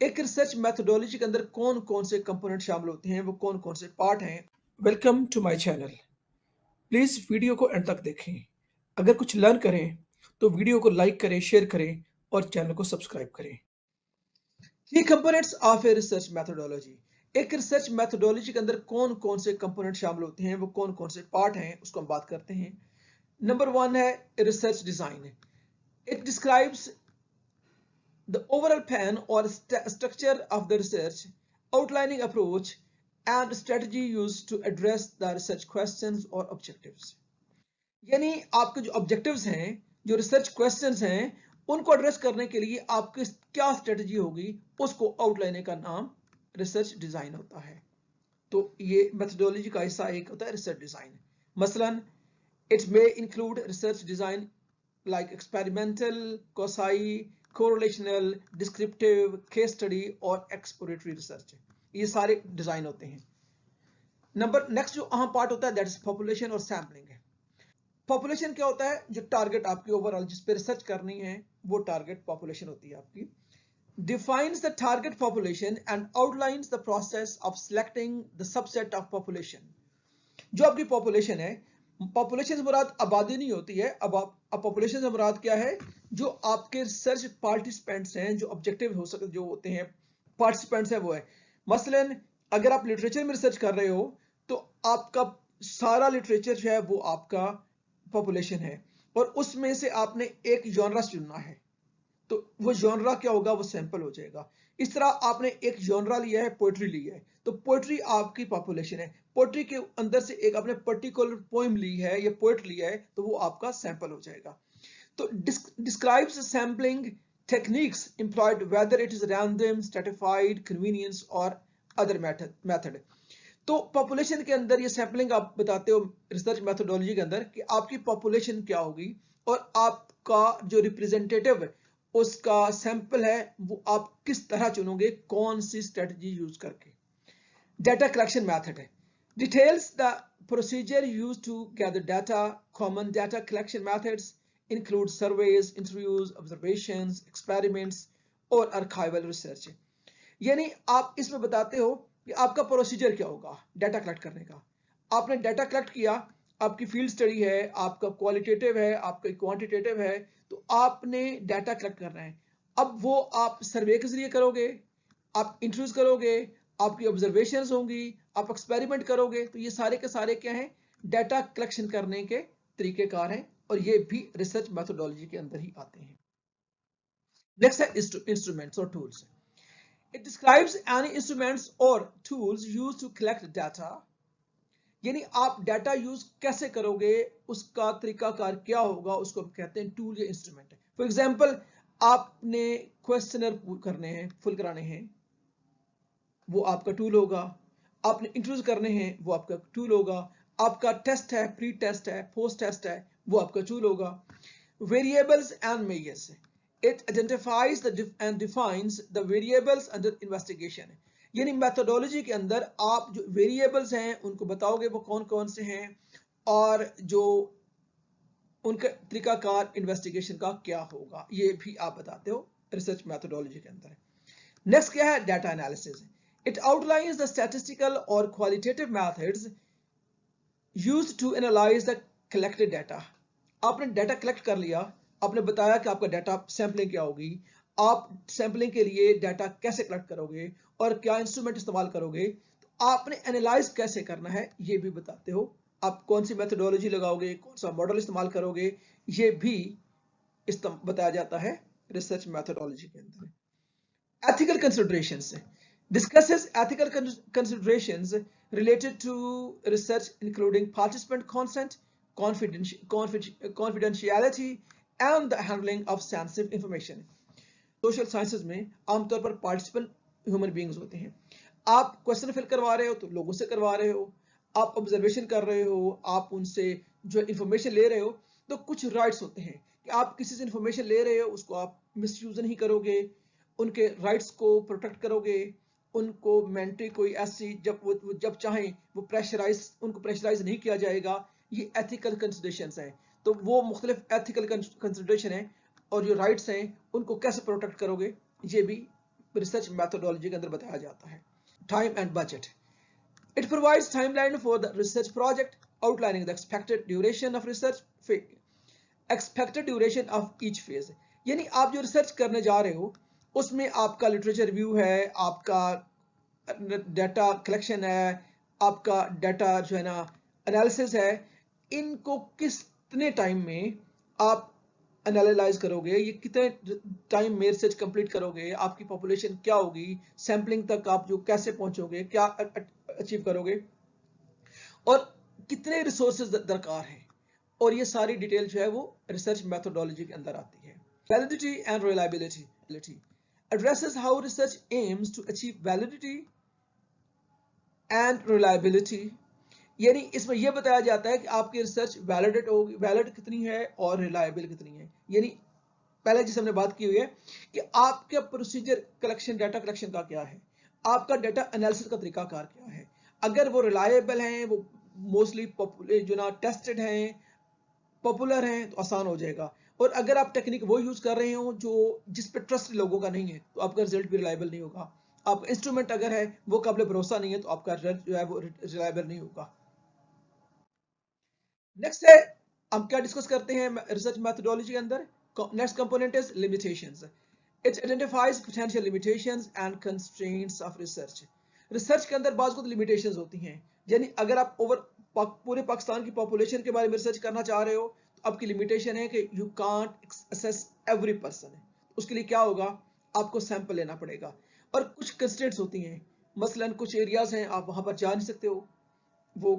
एक research methodology के अंदर कौन कौन से कंपोनेंट शामिल होते हैं, वो कौन कौन से पार्ट हैं। Welcome to my channel. Please video को एंड तक देखें। अगर कुछ लर्न करें तो वीडियो को लाइक करें, शेयर करें और चैनल को सब्सक्राइब करें। की components of a research methodology. एक रिसर्च मेथोडोलॉजी के अंदर कौन कौन से कंपोनेंट शामिल होते हैं, वो कौन कौन से पार्ट हैं, उसको हम बात करते हैं। नंबर 1 है research design. It describes the overall plan or structure of the research, outlining approach and strategy used to address the research questions or objectives। यानी आपके जो ऑब्जेक्टिव्स हैं, जो रिसर्च क्वेश्चंस हैं, उनको एड्रेस करने के लिए आपकी क्या स्ट्रेटजी होगी, उसको आउटलाइन का नाम रिसर्च डिजाइन होता है। तो ये मेथोडोलॉजी का हिस्सा एक होता है रिसर्च डिजाइन। मसलन it may include research design like experimental, COSI, correlational, descriptive, case study और exploratory research। ये सारे डिजाइन होते हैं। नेक्स्ट जो अहम पार्ट होता है दैट इज पॉपुलेशन और सैम्पलिंग है। पॉपुलेशन क्या होता है? जो टारगेट आपकी ओवरऑल जिस पे रिसर्च करनी है वो टारगेट पॉपुलेशन होती है आपकी। defines the target population and outlines the process of selecting the subset of population। जो आपकी पॉपुलेशन है, पॉपुलेशन से मुराद आबादी नहीं होती है। अब पॉपुलेशन से मुराद क्या है? जो आपके रिसर्च पार्टिसिपेंट्स हैं, जो ऑब्जेक्टिव हो सकते जो होते हैं पार्टिसिपेंट्स है वो है। मसलन अगर आप लिटरेचर में रिसर्च कर रहे हो तो आपका सारा लिटरेचर जो है वो आपका पॉपुलेशन है और उसमें से आपने एक जॉनरा चुनना है, तो वो जॉनरा क्या होगा? वो सैंपल हो जाएगा। इस तरह आपने एक जॉनरा लिया है, पोएट्री ली है, तो पोएट्री आपकी पॉपुलेशन है। पोएट्री के अंदर से एक आपने पर्टिकुलर पोएम ली है या पोएट लिया है, तो वो आपका सैंपल हो जाएगा। तो describes sampling techniques employed whether it is random, stratified, convenience और अदर मेथड। तो पॉपुलेशन के अंदर ये सैम्पलिंग आप बताते हो रिसर्च मेथोडोलॉजी के अंदर कि आपकी पॉपुलेशन क्या होगी और आपका जो रिप्रेजेंटेटिव उसका सैंपल है वो आप किस तरह चुनोगे, कौन सी स्ट्रेटजी यूज करके। डेटा कलेक्शन मेथड है। Details the procedure use to gather data. Common data collection methods include surveys, interviews, observations, experiments और आर्काइवल रिसर्च। यानी आप इसमें बताते हो कि आपका प्रोसीजर क्या होगा डाटा कलेक्ट करने का। आपने डाटा कलेक्ट किया, आपकी फील्ड स्टडी है, आपका क्वालिटेटिव है, आपका क्वांटिटेटिव है, तो आपने डाटा कलेक्ट करना है। अब वो आप सर्वे के जरिए करोगे, आप इंटरव्यूज करोगे, आपकी ऑब्जर्वेशंस होंगी, आप एक्सपेरिमेंट करोगे, तो ये सारे के सारे क्या हैं? डाटा कलेक्शन करने के तरीकेकार हैं और ये भी रिसर्च मेथोडोलॉजी के अंदर ही आते हैं। नेक्स्ट है इंस्ट्रूमेंट्स और tools. It describes any instruments or tools used to collect data। यानी आप डाटा यूज कैसे करोगे, उसका तरीकाकार क्या होगा, उसको हम कहते हैं टूल या इंस्ट्रूमेंट। फॉर एग्जांपल आपने क्वेश्चनर करने हैं, फुल कराने हैं, वो आपका टूल होगा। आपने इंटरव्यूज करने हैं, वो आपका टूल होगा। आपका टेस्ट है, प्री टेस्ट है, पोस्ट टेस्ट है, वो आपका टूल होगा। Variables and measures. It identifies and defines the variables under investigation। यानी मेथोडोलॉजी के अंदर आप जो वेरिएबल्स हैं उनको बताओगे वो कौन कौन से हैं और जो उनका तरीकाकार इन्वेस्टिगेशन का क्या होगा, ये भी आप बताते हो रिसर्च मेथोडोलॉजी के अंदर। नेक्स्ट क्या है? Data analysis. It outlines the statistical और qualitative methods used to analyse the collected data. आपने डाटा कलेक्ट कर लिया, आपने बताया कि आपका डाटा सैंपलिंग क्या होगी, आप सैंपलिंग के लिए डाटा कैसे कलेक्ट करोगे और क्या इंस्ट्रूमेंट इस्तेमाल करोगे, तो आपने एनालाइज कैसे करना है ये भी बताते हो। आप कौन सी मेथोडोलॉजी लगाओगे, कौन सा मॉडल इस्तेमाल करोगे, ये भी बताया जाता है रिसर्च मेथोडोलॉजी के अंदर। Ethical considerations discusses ethical considerations related to research including participant consent, confidentiality and the handling of sensitive information। Social sciences में आमतौर पर पार्टिसिपेंट ह्यूमन बींग्स होते हैं। आप क्वेश्चन फिल करवा रहे हो तो लोगों से करवा रहे हो, आप ऑब्जर्वेशन कर रहे हो, आप उनसे जो इंफॉर्मेशन ले रहे हो, तो कुछ राइट्स होते हैं कि आप किसी से इंफॉर्मेशन ले रहे हो उसको आप मिसयूज नहीं करोगे, उनके राइट्स को प्रोटेक्ट करोगे, उनको मेंटली कोई ऐसी जब चाहें वो उनको प्रेशराइज नहीं किया जाएगा। ये एथिकल कंसिडरेशंस हैं। तो वो मुख्तलिफ एथिकल कंसिडरेशन है और जो राइट्स हैं उनको कैसे प्रोटेक्ट करोगे ये भी रिसर्च मैथोडोलॉजी के अंदर बताया जाता है। Time and budget, it provides timeline for the research project outlining the expected duration of research expected duration of each phase. यानी आप जो रिसर्च करने जा रहे हो उसमें आपका लिटरेचर रिव्यू है, आपका डाटा कलेक्शन है, आपका डाटा जो है ना एनालिसिस है, इनको कितने टाइम में आप एनालाइज करोगे, ये कितने टाइम में रिसर्च कंप्लीट करोगे, आपकी पॉपुलेशन क्या होगी, सैम्पलिंग तक आप जो कैसे पहुंचोगे, क्या अचीव करोगे, और कितने रिसोर्सेज दरकार हैं, और ये सारी डिटेल जो है वो रिसर्च मैथोडोलॉजी के अंदर आती है। Validity and reliability addresses how research aims to achieve validity and reliability। यानी इसमें यह बताया जाता है कि आपकी रिसर्च वैलिडेट होगी, वैलिड कितनी है और रिलायबल कितनी है। यानी पहले जिस हमने बात की हुई है कि आपका प्रोसीजर कलेक्शन, डाटा कलेक्शन का क्या है, आपका डाटा एनालिसिस का तरीकाकार क्या है। अगर वो रिलायबल हैं, वो मोस्टली जो ना टेस्टेड हैं, पॉपुलर हैं, तो आसान हो जाएगा। और अगर आप टेक्निक वो यूज कर रहे हो जो जिस पे ट्रस्ट लोगों का नहीं है, तो आपका रिजल्ट भी रिलायबल नहीं होगा। आपका इंस्ट्रूमेंट अगर है वो काबिल भरोसा नहीं है, तो आपका रिजल्ट जो है वो रिलायबल नहीं होगा। नेक्स्ट है, हम क्या डिस्कस करते हैं रिसर्च मैथोडोलॉजी के अंदर। Next component is limitations. It identifies potential limitations and constraints of research. Research के अंदर बाज़ को लिमिटेशंस होती हैं। यानी अगर आप पूरे पाकिस्तान की पॉपुलेशन के बारे में रिसर्च करना चाह रहे हो, तो आपकी लिमिटेशन है कि you can't assess every person. उसके लिए क्या होगा, आपको सैंपल लेना पड़ेगा, और कुछ कंस्ट्रेंट्स होती हैं। मसलन कुछ एरियाज हैं आप वहां पर जा नहीं सकते हो, वो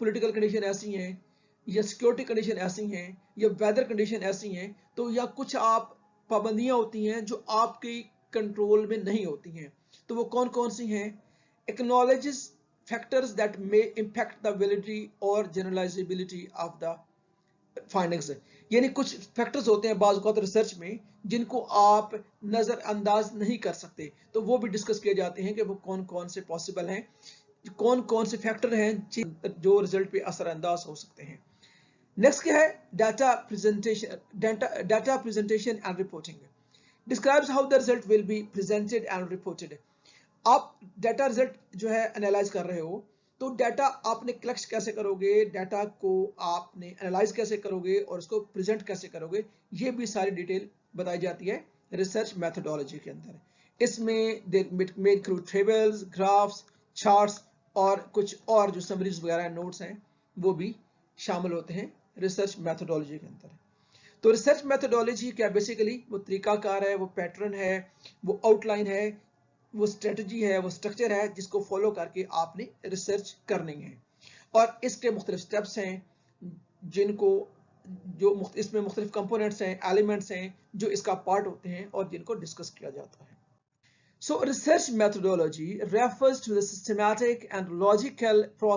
पॉलिटिकल कंडीशन ऐसी हैं, या सिक्योरिटी कंडीशन ऐसी हैं, या वेदर कंडीशन ऐसी हैं, तो या कुछ आप पाबंदियां होती हैं जो आपके कंट्रोल में नहीं होती हैं। तो वो कौन कौन सी हैं? Acknowledges factors that may impact the validity और जनरलाइजेबिलिटी ऑफ द फाइंडिंग्स। यानी कुछ फैक्टर्स होते हैं बाज़ औक़ात रिसर्च में जिनको आप नज़रअंदाज नहीं कर सकते, तो वो भी डिस्कस किए जाते हैं कि वो कौन कौन से पॉसिबल हैं, कौन कौन से फैक्टर हैं जो रिजल्ट पे असरअंदाज हो सकते हैं। नेक्स्ट क्या है, data presentation and reporting. Describes how the result will be presented and reported. आप डाटा रिजल्ट जो है एनालाइज कर रहे हो, तो डाटा आपने कलेक्ट कैसे करोगे, डाटा को आपने एनालाइज कैसे करोगे और उसको प्रेजेंट कैसे करोगे, ये भी सारी डिटेल बताई जाती है रिसर्च मैथोडोलॉजी के अंदर। इसमें they include tables, graphs, charts और कुछ और जो समरीज वगैरह नोट्स हैं वो भी शामिल होते हैं रिसर्च मैथोडोलॉजी के अंदर। तो रिसर्च मैथोडोलॉजी क्या, बेसिकली वो तरीकाकार है, वो पैटर्न है, वो आउटलाइन है, वो स्ट्रेटजी है, वो स्ट्रक्चर है जिसको फॉलो करके आपने रिसर्च करनी है। और इसके मुख्तलिफ स्टेप्स हैं जिनको जो इसमें मुख्तलिफ कंपोनेंट्स हैं, एलिमेंट्स हैं जो इसका पार्ट होते हैं और जिनको डिस्कस किया जाता है। So research methodology refers to the systematic and logical process